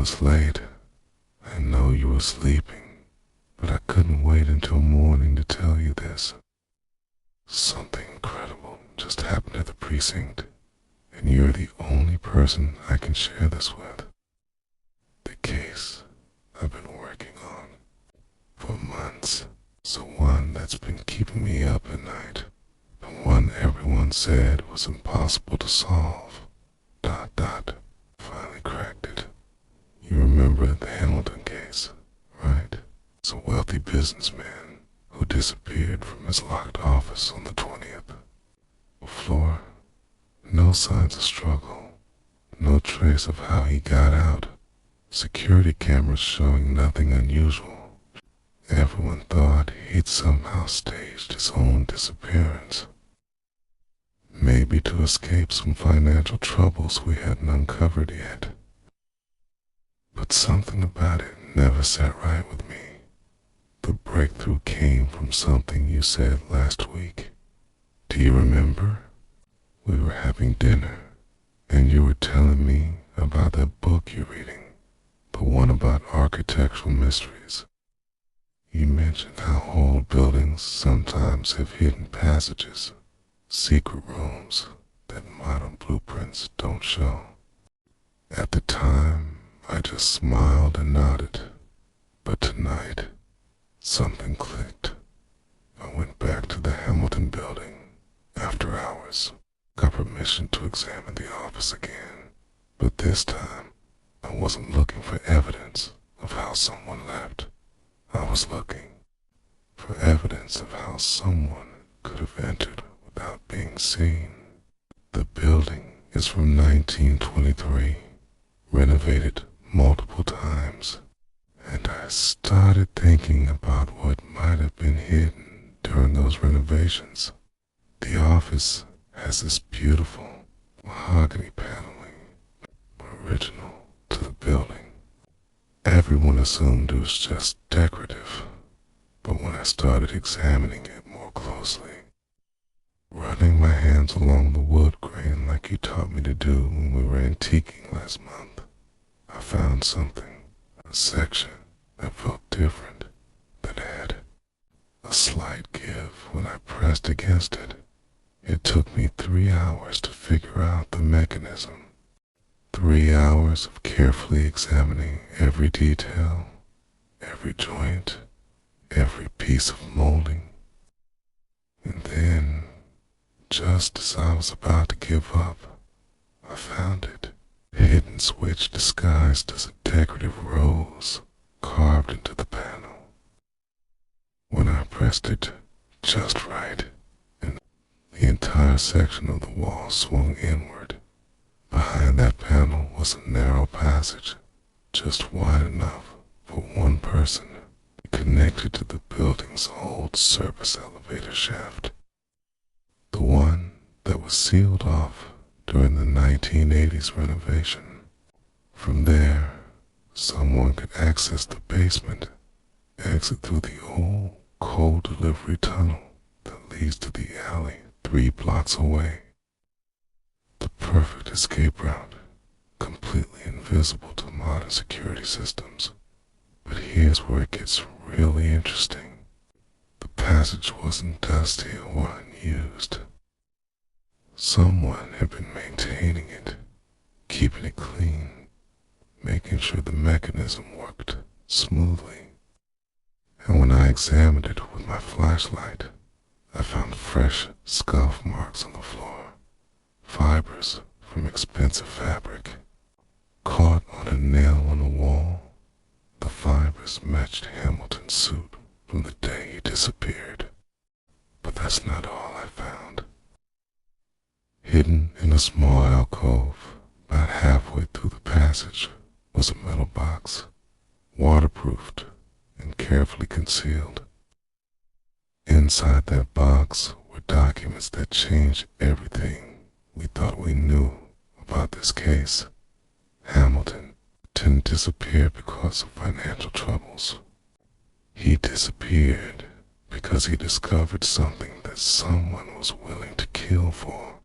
it's late. I know you were sleeping, but I couldn't wait until morning to tell you this. Something incredible just happened at the precinct, and you're the only person I can share this with. The case I've been working on for months. It's the one that's been keeping me up at night. The one everyone said was impossible to solve. ... Finally cracked it. You remember the Hamilton case, right? It's a wealthy businessman who disappeared from his locked office on the 20th floor. No signs of struggle, no trace of how he got out. Security cameras showing nothing unusual. Everyone thought he'd somehow staged his own disappearance. Maybe to escape some financial troubles we hadn't uncovered yet. But something about it never sat right with me. The breakthrough came from something you said last week. Do you remember? We were having dinner, and you were telling me about that book you're reading, the one about architectural mysteries. You mentioned how old buildings sometimes have hidden passages, secret rooms that modern blueprints don't show. At the time, I just smiled and nodded, but tonight, something clicked. I went back to the Hamilton building after hours, got permission to examine the office again, but this time, I wasn't looking for evidence of how someone left. I was looking for evidence of how someone could have entered without being seen. The building is from 1923, renovated multiple times, and I started thinking about what might have been hidden during those renovations. The office has this beautiful mahogany paneling, original to the building. Everyone assumed it was just decorative, but when I started examining it more closely, running my hands along the wood grain like you taught me to do when we were antiquing last month, I found something, a section that felt different, that had a slight give when I pressed against it. It took me 3 hours to figure out the mechanism. 3 hours of carefully examining every detail, every joint, every piece of molding. And then, just as I was about to give up, I found it. A hidden switch disguised as a decorative rose carved into the panel. When I pressed it just right, and the entire section of the wall swung inward. Behind that panel was a narrow passage, just wide enough for one person, connected to the building's old service elevator shaft. The one that was sealed off during the 1980s renovation. From there, someone could access the basement, exit through the old coal delivery tunnel that leads to the alley 3 blocks away. The perfect escape route, completely invisible to modern security systems. But here's where it gets really interesting. The passage wasn't dusty or unused. Someone had been maintaining it, keeping it clean, making sure the mechanism worked smoothly. And when I examined it with my flashlight, I found fresh scuff marks on the floor. Fibers from expensive fabric, caught on a nail on the wall. The fibers matched Hamilton's suit from the day he disappeared. But that's not all I found. Hidden in a small alcove, about halfway through the passage, was a metal box, waterproofed and carefully concealed. Inside that box were documents that changed everything we thought we knew about this case. Hamilton didn't disappear because of financial troubles. He disappeared because he discovered something that someone was willing to kill for.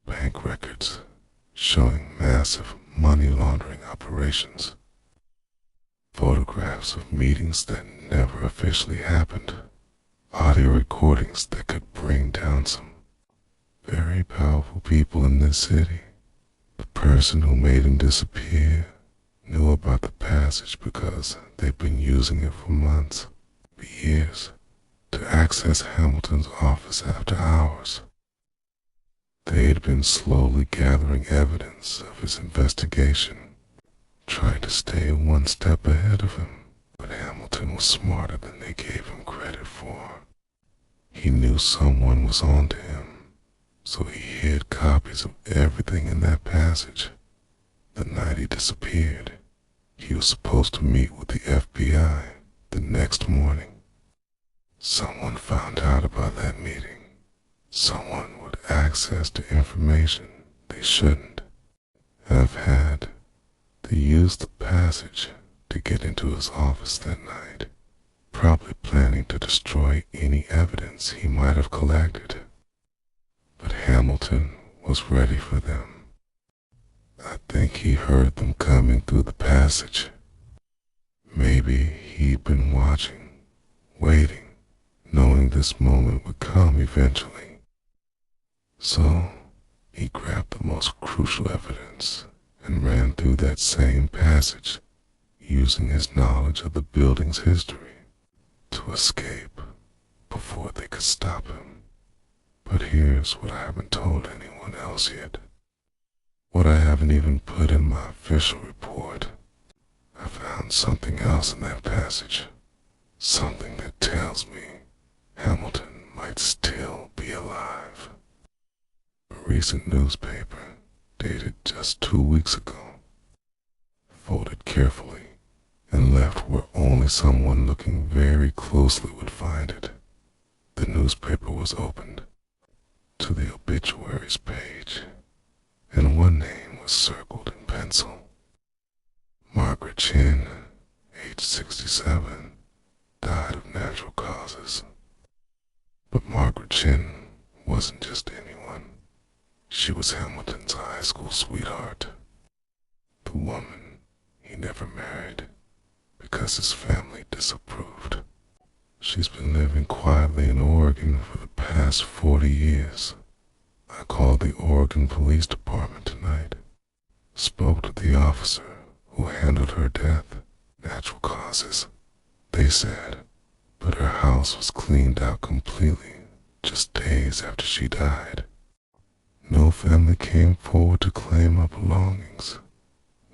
Bank records showing massive money laundering operations, photographs of meetings that never officially happened, audio recordings that could bring down some very powerful people in this city. The person who made him disappear knew about the passage because they'd been using it for months, for years, to access Hamilton's office after hours. They had been slowly gathering evidence of his investigation, trying to stay one step ahead of him, but Hamilton was smarter than they gave him credit for. He knew someone was on to him, so he hid copies of everything in that passage. The night he disappeared, he was supposed to meet with the FBI the next morning. Someone found out about that meeting. Someone with access to information they shouldn't have had. They used the passage to get into his office that night, probably planning to destroy any evidence he might have collected. But Hamilton was ready for them. I think he heard them coming through the passage. Maybe he'd been watching, waiting, knowing this moment would come eventually. So, he grabbed the most crucial evidence and ran through that same passage, using his knowledge of the building's history to escape before they could stop him. But here's what I haven't told anyone else yet. What I haven't even put in my official report. I found something else in that passage. Something that tells me Hamilton might still be alive. A recent newspaper, dated just 2 weeks ago, folded carefully and left where only someone looking very closely would find it. The newspaper was opened to the obituaries page, and one name was circled in pencil. Margaret Chin, age 67, died of natural causes. But Margaret Chin wasn't just anyone. She was Hamilton's high school sweetheart, the woman he never married because his family disapproved. She's been living quietly in Oregon for the past 40 years. I called the Oregon Police Department tonight, spoke to the officer who handled her death, natural causes, they said, but her house was cleaned out completely just days after she died. No family came forward to claim her belongings,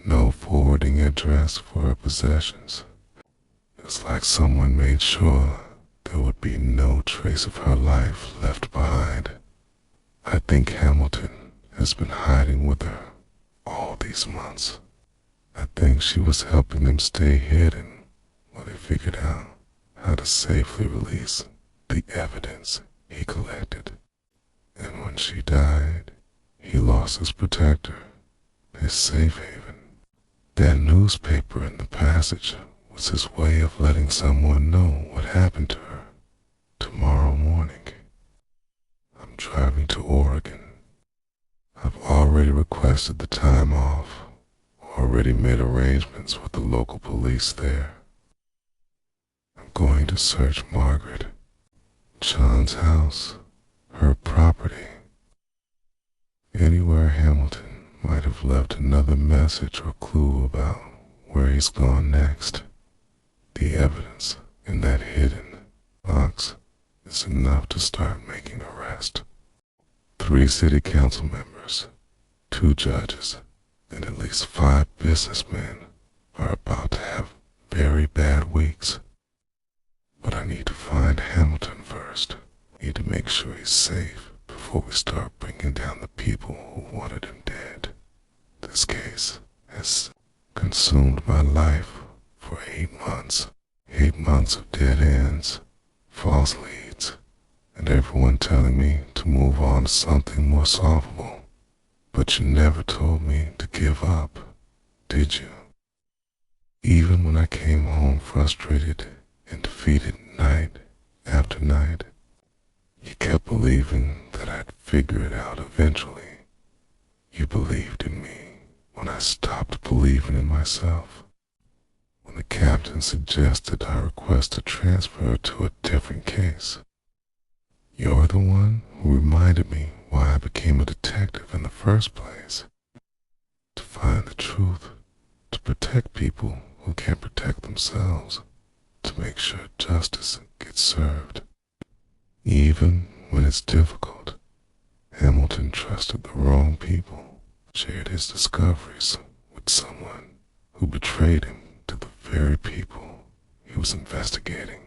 no forwarding address for her possessions. It's like someone made sure there would be no trace of her life left behind. I think Hamilton has been hiding with her all these months. I think she was helping them stay hidden while they figured out how to safely release the evidence he collected. And when she died, he lost his protector, his safe haven. That newspaper in the passage was his way of letting someone know what happened to her. Tomorrow morning, I'm driving to Oregon. I've already requested the time off, already made arrangements with the local police there. I'm going to search Margaret, John's house, her property. Anywhere Hamilton might have left another message or clue about where he's gone next. The evidence in that hidden box is enough to start making arrests. 3 city council members, 2 judges, and at least 5 businessmen are about to have very bad weeks. But I need to find Hamilton first. I need to make sure he's safe before we start bringing down the people who wanted him dead. This case has consumed my life for 8 months. 8 months of dead ends, false leads, and everyone telling me to move on to something more solvable. But you never told me to give up, did you? Even when I came home frustrated and defeated night after night, you kept believing that I'd figure it out eventually. You believed in me when I I stopped believing in myself. When the captain suggested I request a transfer to a different case. You're the one who reminded me why I became a detective in the first place. To find the truth, to protect people who can't protect themselves, to make sure justice gets served. Even when it's difficult, Hamilton trusted the wrong people, shared his discoveries with someone who betrayed him to the very people he was investigating.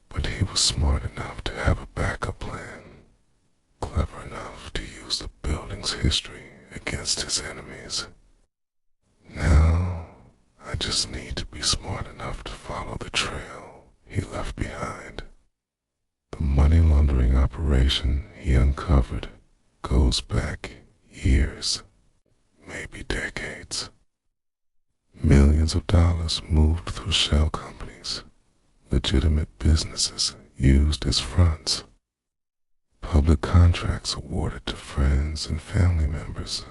But he was smart enough to have a backup plan, clever enough to use the building's history against his enemies. Now, I just need to be smart enough to follow the trail he left behind. The money laundering operation he uncovered goes back years, maybe decades. Millions of dollars moved through shell companies, legitimate businesses used as fronts, public contracts awarded to friends and family members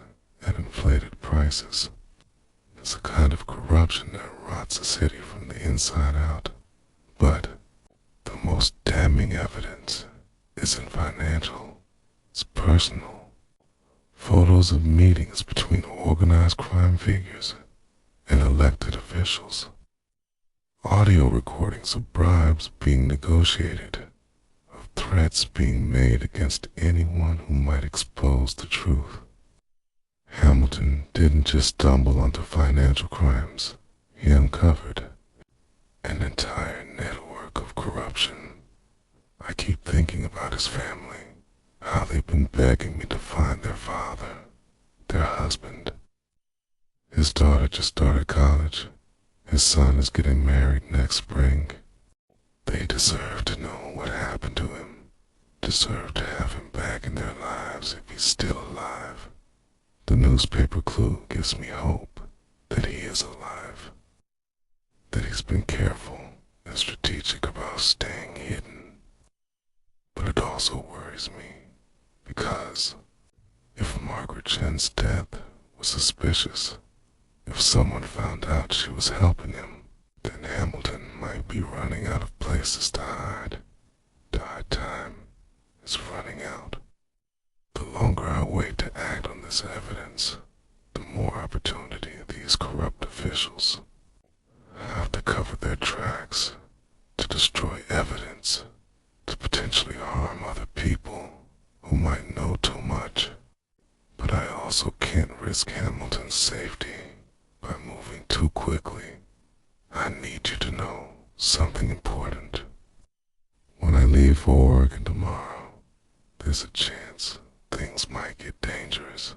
at inflated prices. It's a kind of corruption that rots a city from the inside out. But the most damning evidence isn't financial, it's personal. Photos of meetings between organized crime figures and elected officials. Audio recordings of bribes being negotiated, of threats being made against anyone who might expose the truth. Hamilton didn't just stumble onto financial crimes. He uncovered an entire network of corruption. I keep thinking about his family, how they've been begging me to find their father, their husband. His daughter just started college. His son is getting married next spring. They deserve to know what happened to him, deserve to have him back in their lives if he's still alive. The newspaper clue gives me hope that he is alive, that he's been careful and strategic about staying hidden. But it also worries me, because if Margaret Chen's death was suspicious, if someone found out she was helping him, then Hamilton might be running out of places to hide. Time is running out. The longer I wait to act on this evidence, the more opportunity these corrupt officials have to cover their tracks, to destroy evidence, to potentially harm other people who might know too much. But I also can't risk Hamilton's safety by moving too quickly. I need you to know something important. When I leave for Oregon tomorrow, there's a chance things might get dangerous.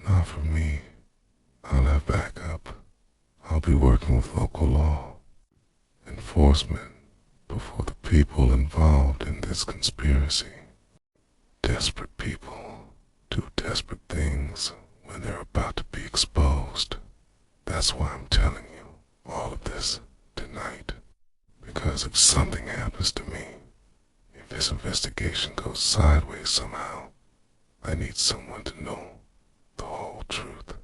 Not for me. I'll have backup. I'll be working with local law enforcement before the people involved in this conspiracy. Desperate people do desperate things when they're about to be exposed. That's why I'm telling you all of this tonight. Because if something happens to me, if this investigation goes sideways somehow, I need someone to know the whole truth.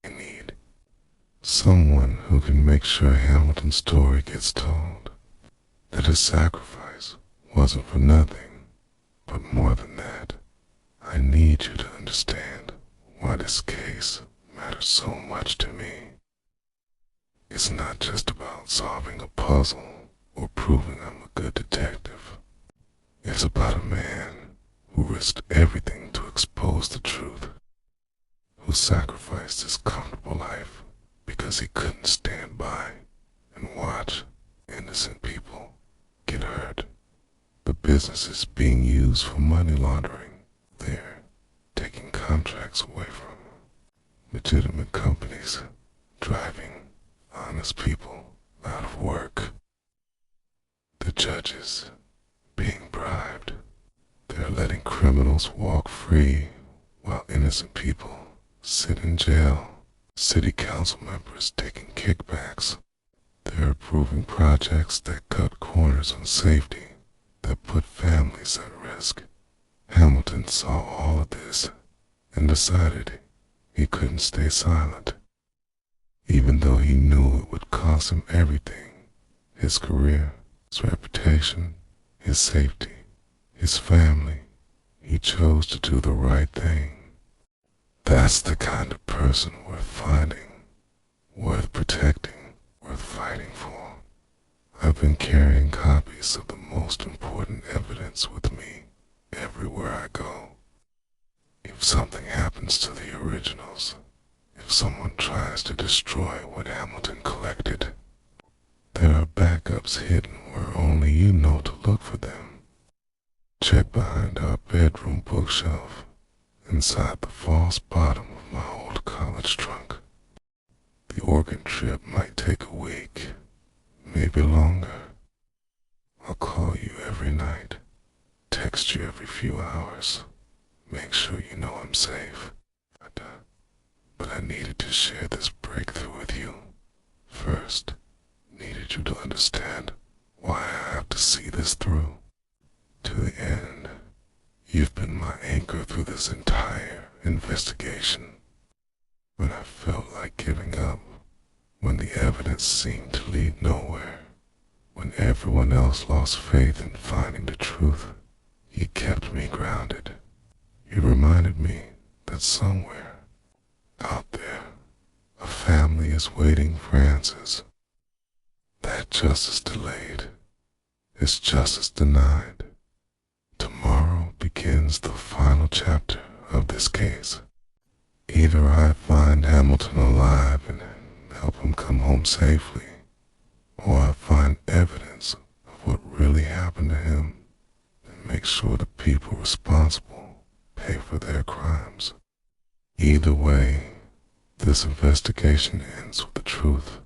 I need someone who can make sure Hamilton's story gets told. That his sacrifice wasn't for nothing, but more than that, I need you to understand why this case matters so much to me. It's not just about solving a puzzle or proving I'm a good detective. It's about a man who risked everything to expose the truth, who sacrificed his comfortable life because he couldn't stand by and watch innocent people get hurt. The businesses being used for money laundering, they're taking contracts away from legitimate companies, driving honest people out of work. The judges being bribed. They're letting criminals walk free while innocent people sit in jail. City council members taking kickbacks. They're approving projects that cut corners on safety, that put families at risk. Hamilton saw all of this and decided he couldn't stay silent, even though he knew it would cost him everything: his career, his reputation, his safety, his family. He chose to do the right thing. That's the kind of person worth finding, worth protecting, worth fighting for. I've been carrying copies of the most important evidence with me everywhere I go. If something happens to the originals, if someone tries to destroy what Hamilton collected, there are backups hidden where only you know to look for them. Check behind our bedroom bookshelf, inside the false bottom of my old college trunk. The Oregon trip might take a week, maybe longer. I'll call you every night, text you every few hours, make sure you know I'm safe. But I needed to share this breakthrough with you. First, needed you to understand why I have to see this through. To the end. You've been my anchor through this entire investigation. When I felt like giving up, when the evidence seemed to lead nowhere, when everyone else lost faith in finding the truth, you kept me grounded. You reminded me that somewhere, out there, a family is waiting for answers. That justice delayed is justice denied. Tomorrow begins the final chapter of this case. Either I find Hamilton alive and help him come home safely, or I find evidence of what really happened to him and make sure the people responsible pay for their crimes. Either way, this investigation ends with the truth.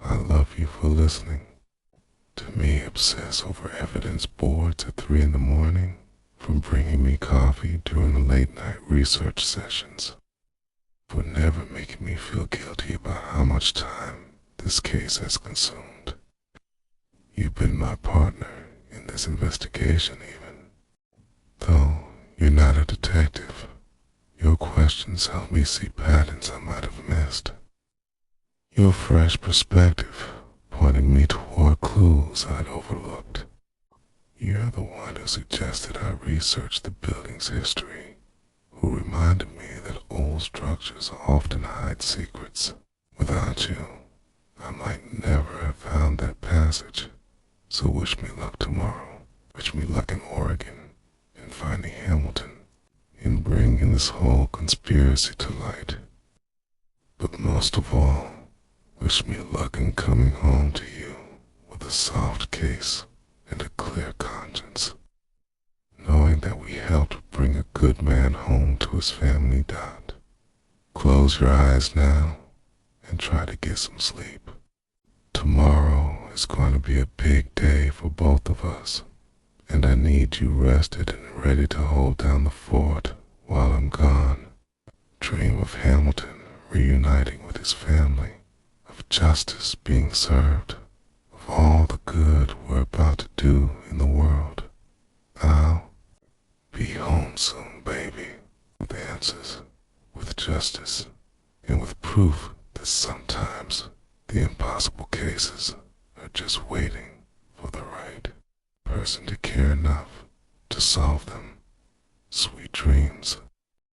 I love you for listening to me obsess over evidence boards at 3 in the morning, from bringing me coffee during the late-night research sessions, for never making me feel guilty about how much time this case has consumed. You've been my partner in this investigation even. Though you're not a detective, your questions help me see patterns I might have missed. Your fresh perspective pointing me toward clues I'd overlooked. You're the one who suggested I research the building's history, who reminded me that old structures often hide secrets. Without you, I might never have found that passage. So wish me luck tomorrow. Wish me luck in Oregon, in finding Hamilton, in bringing this whole conspiracy to light. But most of all, wish me luck in coming home to you with a soft case and a clear conscience, knowing that we helped bring a good man home to his family. Close your eyes now and try to get some sleep. Tomorrow is going to be a big day for both of us, and I need you rested and ready to hold down the fort while I'm gone. Dream of Hamilton reuniting with his family, of justice being served, of all the good we're about to do in the world. I'll be home soon, baby, with answers, with justice, and with proof that sometimes the impossible cases are just waiting for the right person to care enough to solve them. Sweet dreams.